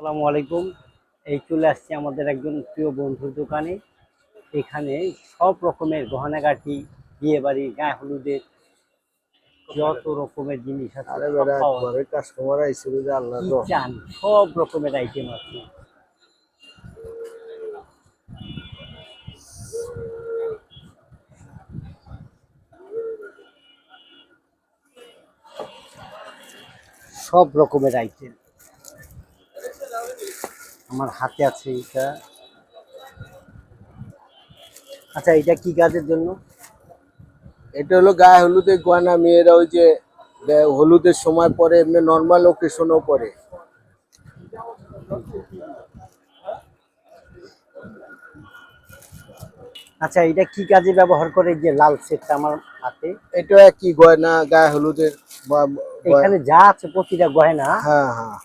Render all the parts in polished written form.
আসসালামু আলাইকুম। এই চলে আসছি আমাদের একজন প্রিয় বন্ধুর দোকানে। এখানে সব রকমের গহনাগাটি, বিয়ে বাড়ি, গায়ে হলুদের যত রকমের জিনিস আছে আরে সব বেটা পাওয়া ঘরে যায়। কাস্টমার আইছিল যে আল্লাহ কি গো। চান সব রকমের আইটেম আছে। সব রকমের আইটেম আমার হাতে আছে। এটা আচ্ছা, এটা কি কাজের জন্য? এটা হলো গায়ে হলুদের গয়না, মেয়েরা ওই যে হলুদের সময় পরে, এমনি নর্মাল ওকেশনও পরে। আচ্ছা, এটা কি কাজে ব্যবহার করে? যে লাল সেটটা আমার হাতে, এটা কি গয়না গায়ে হলুদের এখানে যা আছে প্রতিটা গয়না হ্যাঁ হ্যাঁ,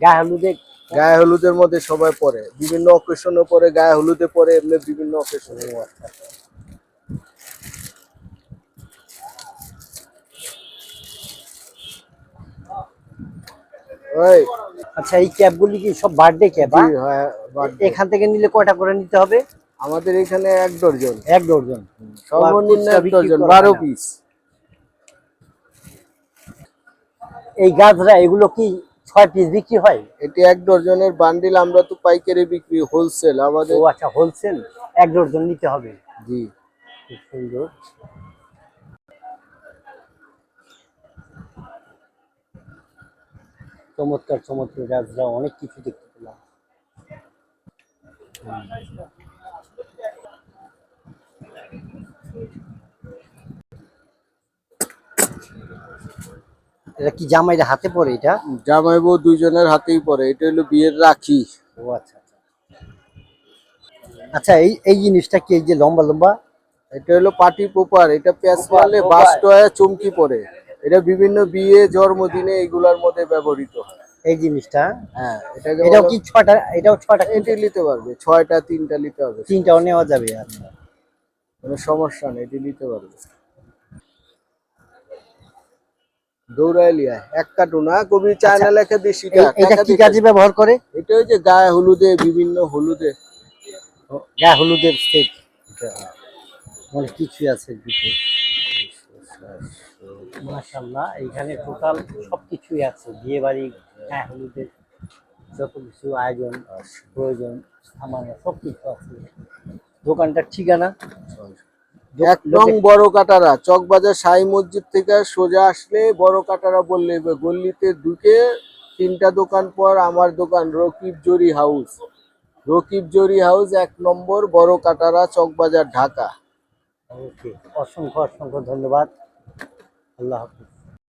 গায়ে হলুদে। গায়ে হলুদের মধ্যে সবাই পরে, বিভিন্ন অকেশনও পরে, গায়ে হলুদে পরে, এমনি বিভিন্ন অকেশনে। ওই আচ্ছা, এই ক্যাপগুলি কি সব বার্থডে ক্যাপ? জি হ্যাঁ, এখান থেকে নিলে কয়টা করে নিতে হবে? আমাদের এখানে 1 ডজন, এক ডজন। সর্বনিম্ন 1 বিক্রি ডজন, করা 12 হয় না। পিস। এই গাছরা এগুলো কি 6 পিস বিক্রি হয়? এটি 1 ডজনের বান্ডিল, আমরা তো পাইকারি বিক্রি, হোলসেল ও আমাদের। আচ্ছা, হোলসেল। 1 ডজন নিতে হবে। জি, খুব সুন্দর। চমৎকার চমৎকার গাছরা, অনেক কিছু দেখতে পেলাম। এটা কি জামাইরা হাতে পড়ে এটা? জামাই বউ দুইজনের হাতেই পরে। এটা হলো বিয়ের রাখি। ও আচ্ছা আচ্ছা। আচ্ছা, এই এই জিনিসটা কি? এই যে লম্বা লম্বা, এটা হলো পার্টি পোপার। এটা প্যাচ পোপার, মারলে পোপার। বাস্ট হয়ে চমকি পড়ে। এটা বিভিন্ন বিয়ে জন্মদিনে এগুলার মধ্যে ব্যবহৃত হয়। এই জিনিসটা, হ্যাঁ, এটাকে এটাও বলো। কি 6টা? এটাও 6টা? এটি নিতে পারবে 6টা, 3টা নিতে হবে, 3টাও নেওয়া যাবে? আচ্ছা। কোনো সমস্যা নেই, এটি নিতে পারবে। দৌড়াইলিয়া এক কাটু না কবি চায়না লেখা দেশিটা এটা টাকা কি দেখে। কাজে ব্যবহার করে? এটা ওই যে গায়ে হলুদে, বিভিন্ন হলুদে। গায়ে হলুদের সেট, অনেক কিছুই আছে দুটো। মাশাআল্লাহ, এইখানে টোটাল সবকিছুই আছে। বিয়ে বাড়ি, গায়ে হলুদের যত কিছু আয়োজন প্রয়োজন সামান্য সবকিছু আছে। দোকানটার ঠিকানা? 1 নং বড় কাটারা, চকবাজার শাহী মসজিদ থেকে সোজা আসলে বড় কাটারা বললে গল্লিতে ঢুকে 3টা দোকান পর আমার দোকান, রকিব জরি হাউস। রকিব জরি হাউস 1 নম্বর, বড় কাটারা, চকবাজার, ঢাকা। ওকে, অসংখ্য অসংখ্য ধন্যবাদ। আল্লাহ হাফিজ।